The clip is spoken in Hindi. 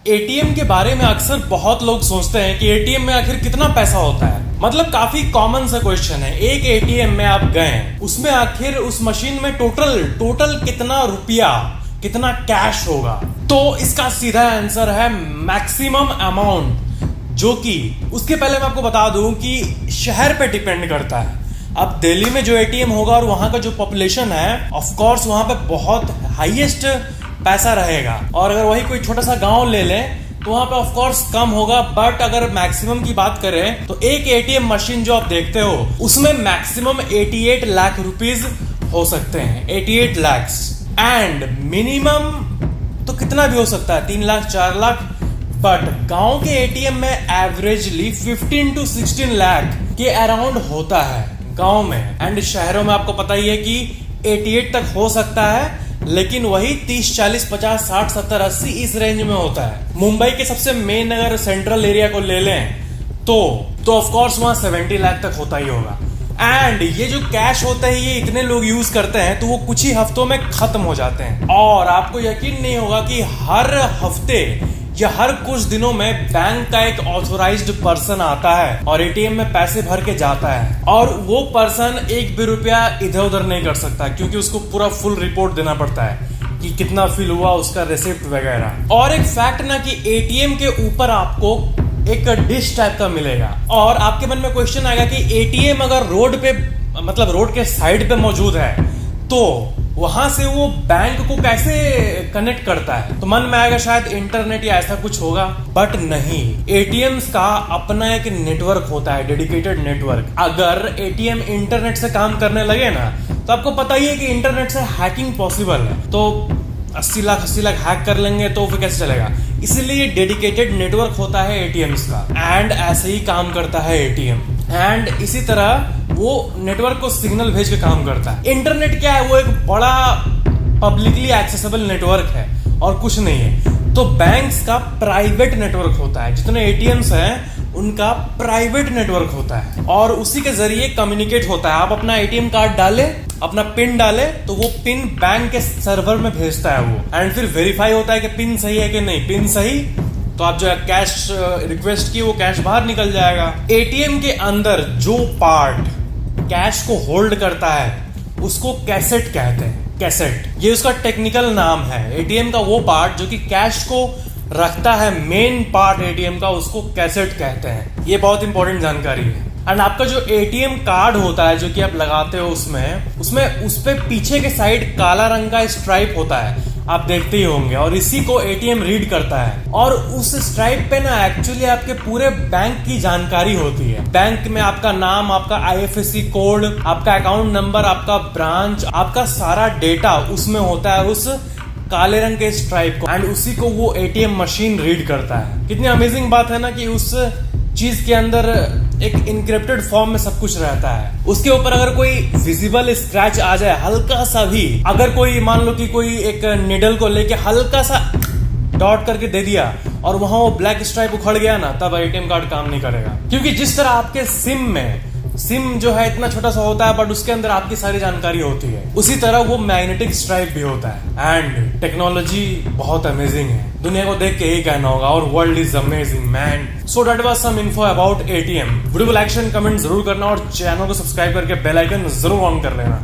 एटीएम के बारे में अक्सर बहुत लोग सोचते हैं कि एटीएम में आखिर कितना पैसा होता है। मतलब काफी कॉमन सा क्वेश्चन है। एक एटीएम में आप गए, उसमें आखिर उस मशीन में टोटल कितना रुपया, कितना कैश होगा? तो इसका सीधा आंसर है मैक्सिमम अमाउंट, जो कि उसके पहले मैं आपको बता दूं कि शहर पे डिपेंड करता है। अब दिल्ली में जो एटीएम होगा और वहां का जो पॉपुलेशन है, ऑफ कोर्स वहां पे बहुत हाईएस्ट पैसा रहेगा। और अगर वही कोई छोटा सा गांव ले लें तो वहां पे ऑफ कोर्स कम होगा। बट अगर मैक्सिमम की बात करें तो एक एटीएम मशीन जो आप देखते हो उसमें मैक्सिमम 88 लाख रुपीस हो सकते हैं, 88 लाख। एंड मिनिमम तो कितना भी हो सकता है, 3 लाख 4 लाख। बट गांव के एटीएम में एवरेजली 15 to 16 लाख के अराउंड होता है गांव में। एंड शहरों में आपको पता ही है कि 88 तक हो सकता है, लेकिन वही 30 40 50 60 70 80 इस रेंज में होता है। मुंबई के सबसे मेन अगर सेंट्रल एरिया को ले लें तो ऑफ कोर्स वहां 70 लाख तक होता ही होगा। एंड ये जो कैश होता है ये इतने लोग यूज करते हैं तो वो कुछ ही हफ्तों में खत्म हो जाते हैं। और आपको यकीन नहीं होगा कि हर हफ्ते या हर कुछ दिनों में बैंक का एक ऑथोराइज्ड पर्सन आता है और एटीएम में पैसे भर के जाता है। और वो पर्सन एक भी रुपया इधर उधर नहीं कर सकता, क्योंकि उसको पूरा फुल रिपोर्ट देना पड़ता है कि कितना फिल हुआ, उसका रिसिप्ट वगैरह। और एक फैक्ट ना कि एटीएम के ऊपर आपको एक डिश टाइप का मिलेगा। और आपके मन में क्वेश्चन आएगा कि एटीएम अगर रोड पे, मतलब रोड के साइड पे मौजूद है, तो वहां से वो बैंक को कैसे कनेक्ट करता है? तो मन में आएगा शायद इंटरनेट या ऐसा कुछ होगा। बट नहीं, एटीएम्स का अपना एक नेटवर्क होता है, डेडिकेटेड नेटवर्क। अगर एटीएम इंटरनेट से काम करने लगे ना, तो आपको पता ही है कि इंटरनेट से हैकिंग पॉसिबल है। तो 80 लाख हैक कर लेंगे तो फिर कैसे चलेगा? इसीलिए डेडिकेटेड नेटवर्क होता है एटीएम्स का। एंड ऐसे ही काम करता है एटीएम। एंड इसी तरह वो नेटवर्क को सिग्नल भेज के काम करता है। इंटरनेट क्या है? वो एक बड़ा पब्लिकली एक्सेसिबल नेटवर्क है और कुछ नहीं है। तो बैंक्स का प्राइवेट नेटवर्क होता है, जितने एटीएम्स हैं उनका प्राइवेट नेटवर्क होता है और उसी के जरिए कम्युनिकेट होता है। आप अपना एटीएम कार्ड डाले, अपना पिन डाले, तो वो पिन बैंक के सर्वर में भेजता है वो। एंड फिर वेरीफाई होता है कि पिन सही है कि नहीं। पिन सही तो आप जो है कैश रिक्वेस्ट की, वो कैश बाहर निकल जाएगा। एटीएम के अंदर जो पार्ट कैश को होल्ड करता है उसको कैसेट कहते हैं। कैसेट, ये उसका टेक्निकल नाम है। एटीएम का वो पार्ट जो कि कैश को रखता है, मेन पार्ट एटीएम का, उसको कैसेट कहते हैं। ये बहुत इंपॉर्टेंट जानकारी है। एंड आपका जो एटीएम कार्ड होता है जो कि आप लगाते हो उसमें उस पे पीछे के साइड काला रंग का स्ट्राइप होता है, आप देखते ही होंगे। और इसी को एटीएम रीड करता है। और उस स्ट्राइप पे ना एक्चुअली आपके पूरे बैंक की जानकारी होती है। बैंक में आपका नाम, आपका आईएफएससी कोड, आपका अकाउंट नंबर, आपका ब्रांच, आपका सारा डेटा उसमें होता है, उस काले रंग के स्ट्राइप को। एंड उसी को वो एटीएम मशीन रीड करता है। कितनी अमेजिंग बात है ना कि उस चीज के अंदर एक इनक्रिप्टेड फॉर्म में सब कुछ रहता है। उसके ऊपर अगर कोई विजिबल स्क्रैच आ जाए, हल्का सा भी, अगर कोई मान लो कि कोई एक निडल को लेके हल्का सा डॉट करके दे दिया और वहां वो ब्लैक स्ट्राइप उखड़ गया ना, तब एटीएम कार्ड काम नहीं करेगा। क्योंकि जिस तरह आपके सिम जो है इतना छोटा सा होता है बट उसके अंदर आपकी सारी जानकारी होती है, उसी तरह वो मैग्नेटिक स्ट्राइप भी होता है। एंड टेक्नोलॉजी बहुत अमेजिंग है। दुनिया को देख के यही कहना होगा, और world is amazing man. So that was some info about ATM. Video को लाइक, शेयर, कमेंट जरूर करना और चैनल को सब्सक्राइब करके बेल आइकन जरूर ऑन कर लेना।